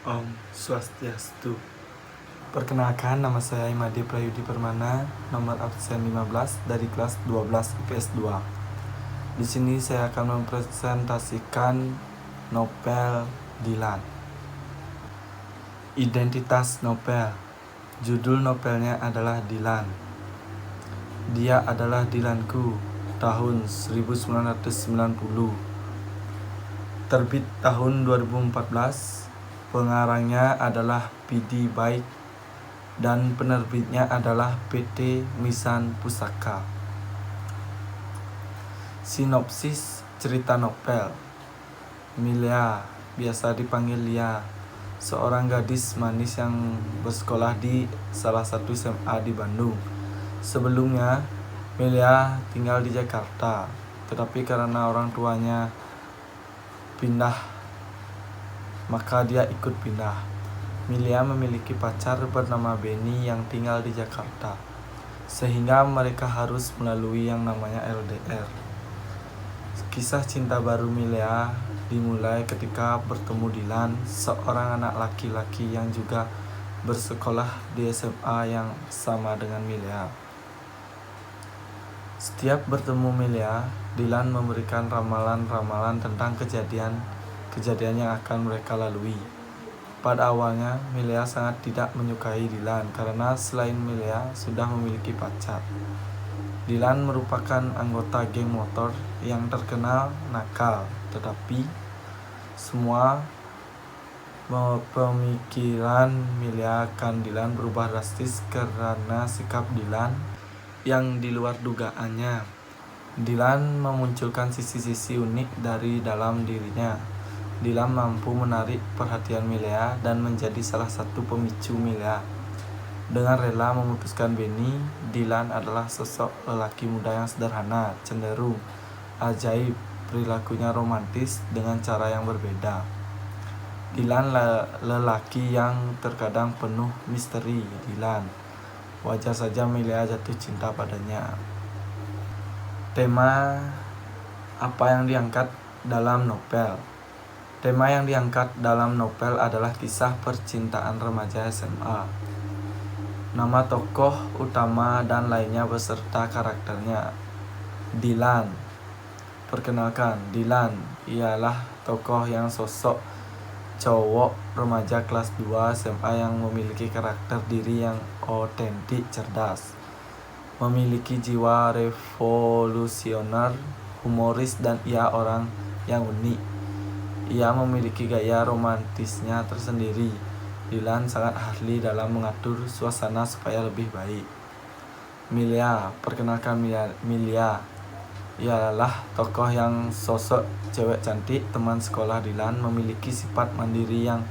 Om Swastiastu. Perkenalkan, nama saya Imadi Prayudi Permana, nomor absen 15 dari kelas 12 IPS 2. Di sini saya akan mempresentasikan novel Dilan. Identitas novel. Judul novelnya adalah Dilan. Dia adalah Dilanku, tahun 1990. Terbit tahun 2014. Pengarangnya adalah Pidi Baik dan penerbitnya adalah PT Misan Pusaka. Sinopsis cerita novel. Milea, biasa dipanggil Lia, seorang gadis manis yang bersekolah di salah satu SMA di Bandung. Sebelumnya, Milea tinggal di Jakarta, tetapi karena orang tuanya pindah, maka dia ikut pindah. Milea memiliki pacar bernama Benny yang tinggal di Jakarta, sehingga mereka harus melalui yang namanya LDR. Kisah cinta baru Milea dimulai ketika bertemu Dilan, seorang anak laki-laki yang juga bersekolah di SMA yang sama dengan Milea. Setiap bertemu Milea, Dilan memberikan ramalan-ramalan tentang kejadian yang akan mereka lalui. Pada awalnya, Milea sangat tidak menyukai Dilan karena selain Milea sudah memiliki pacar. Dilan merupakan anggota geng motor yang terkenal nakal, tetapi semua pemikiran Milea akan Dilan berubah drastis karena sikap Dilan yang di luar dugaannya. Dilan memunculkan sisi-sisi unik dari dalam dirinya. Dilan mampu menarik perhatian Milea dan menjadi salah satu pemicu Milea. Dengan rela memutuskan Benny, Dilan adalah sosok lelaki muda yang sederhana, cenderung ajaib, perilakunya romantis dengan cara yang berbeda. Dilan lelaki yang terkadang penuh misteri. Dilan, wajar saja Milea jatuh cinta padanya. Tema apa yang diangkat dalam novel? Tema yang diangkat dalam novel adalah kisah percintaan remaja SMA. Nama tokoh utama dan lainnya beserta karakternya. Dilan. Perkenalkan, Dilan ialah tokoh yang sosok cowok remaja kelas 2 SMA yang memiliki karakter diri yang otentik, cerdas, memiliki jiwa revolusioner, humoris, dan ia orang yang unik. Ia memiliki gaya romantisnya tersendiri. Dilan sangat ahli dalam mengatur suasana supaya lebih baik. Milea, perkenalkan Milea ialah tokoh yang sosok cewek cantik, teman sekolah Dilan, memiliki sifat mandiri yang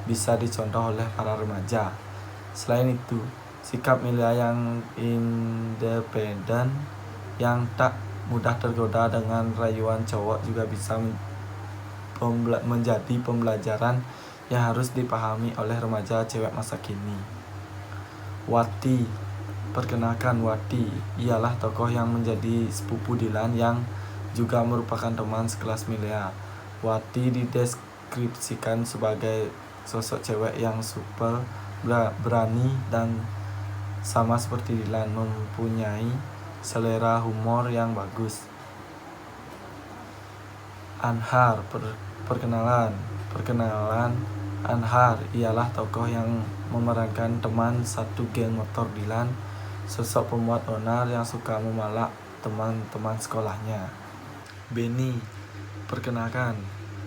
bisa dicontoh oleh para remaja. Selain itu, sikap Milea yang independen, yang tak mudah tergoda dengan rayuan cowok juga bisa menjadi pembelajaran yang harus dipahami oleh remaja cewek masa kini. Wati, perkenalkan Wati ialah tokoh yang menjadi sepupu Dilan yang juga merupakan teman sekelas Milea. Wati dideskripsikan sebagai sosok cewek yang super, berani, dan sama seperti Dilan mempunyai selera humor yang bagus. Anhar, perkenalan Anhar ialah tokoh yang memerankan teman satu geng motor Dilan, sosok pembuat onar yang suka memalak teman-teman sekolahnya. Benny, perkenalkan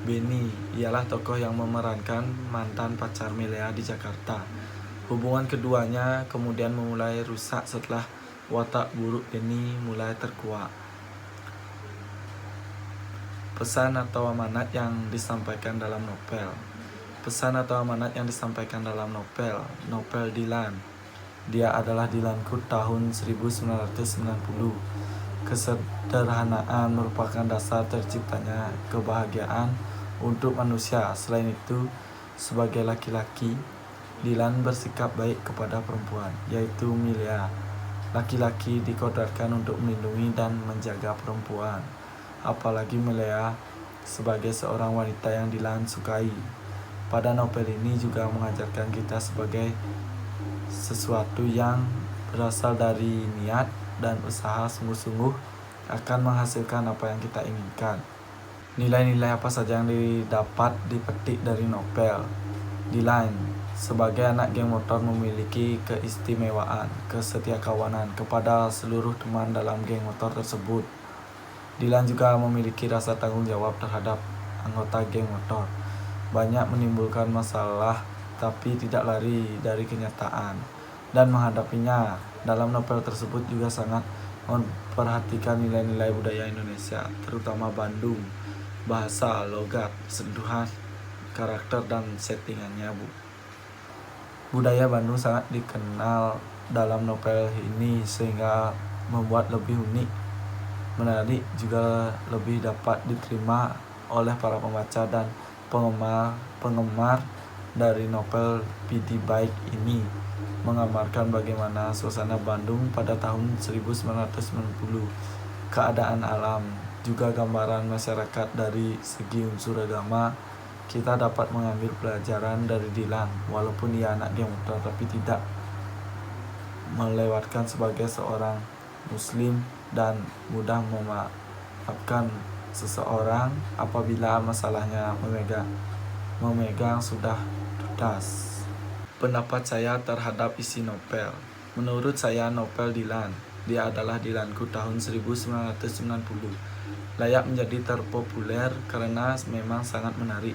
Benny ialah tokoh yang memerankan mantan pacar Milea di Jakarta. Hubungan keduanya kemudian mulai rusak setelah watak buruk Benny mulai terkuak. Pesan atau amanat yang disampaikan dalam novel. Pesan atau amanat yang disampaikan dalam novel Dilan. Dia adalah Dilanku tahun 1990. Kesederhanaan merupakan dasar terciptanya kebahagiaan untuk manusia. Selain itu, sebagai laki-laki, Dilan bersikap baik kepada perempuan, yaitu Milea. Laki-laki dikodratkan untuk melindungi dan menjaga perempuan, apalagi Milea sebagai seorang wanita yang Dilan sukai. Pada novel ini juga mengajarkan kita sebagai sesuatu yang berasal dari niat dan usaha sungguh-sungguh akan menghasilkan apa yang kita inginkan. Nilai-nilai apa saja yang didapat dipetik dari novel? Dylan sebagai anak geng motor memiliki keistimewaan kesetiakawanan kepada seluruh teman dalam geng motor tersebut. Dylan juga memiliki rasa tanggung jawab terhadap anggota geng motor. Banyak menimbulkan masalah tapi tidak lari dari kenyataan dan menghadapinya. Dalam novel tersebut juga sangat memperhatikan nilai-nilai budaya Indonesia, terutama Bandung, bahasa, logat, sentuhan, karakter, dan settingannya. Budaya Bandung sangat dikenal dalam novel ini sehingga membuat lebih unik, menarik, juga lebih dapat diterima oleh para pembaca dan penggemar dari novel PD Bike ini. Menggambarkan bagaimana suasana Bandung pada tahun 1990, keadaan alam, juga gambaran masyarakat dari segi unsur agama. Kita dapat mengambil pelajaran dari Dylan, walaupun ia anak geng motor tapi tidak melewatkan sebagai seorang muslim dan mudah memaafkan seseorang apabila masalahnya memegang sudah tuntas. Pendapat saya terhadap isi novel. Menurut saya novel Dylan, dia adalah Dylanku tahun 1990. Layak menjadi terpopuler karena memang sangat menarik,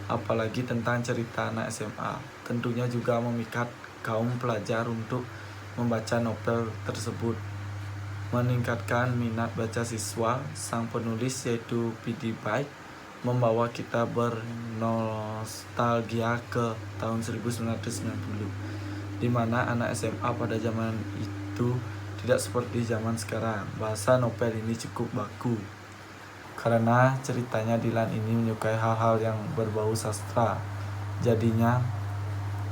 apalagi tentang cerita anak SMA. Tentunya juga memikat kaum pelajar untuk membaca novel tersebut. Meningkatkan minat baca siswa, sang penulis yaitu PD Bike membawa kita bernostalgia ke tahun 1990, di mana anak SMA pada zaman itu tidak seperti zaman sekarang. Bahasa novel ini cukup baku karena ceritanya Dylan ini menyukai hal-hal yang berbau sastra, jadinya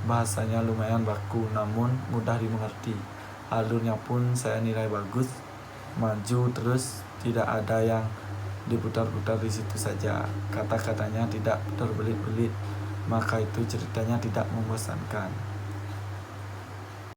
bahasanya lumayan baku namun mudah dimengerti. Alurnya pun saya nilai bagus, maju terus, tidak ada yang diputar-putar di situ saja. Kata-katanya tidak terbelit-belit, maka itu ceritanya tidak membosankan.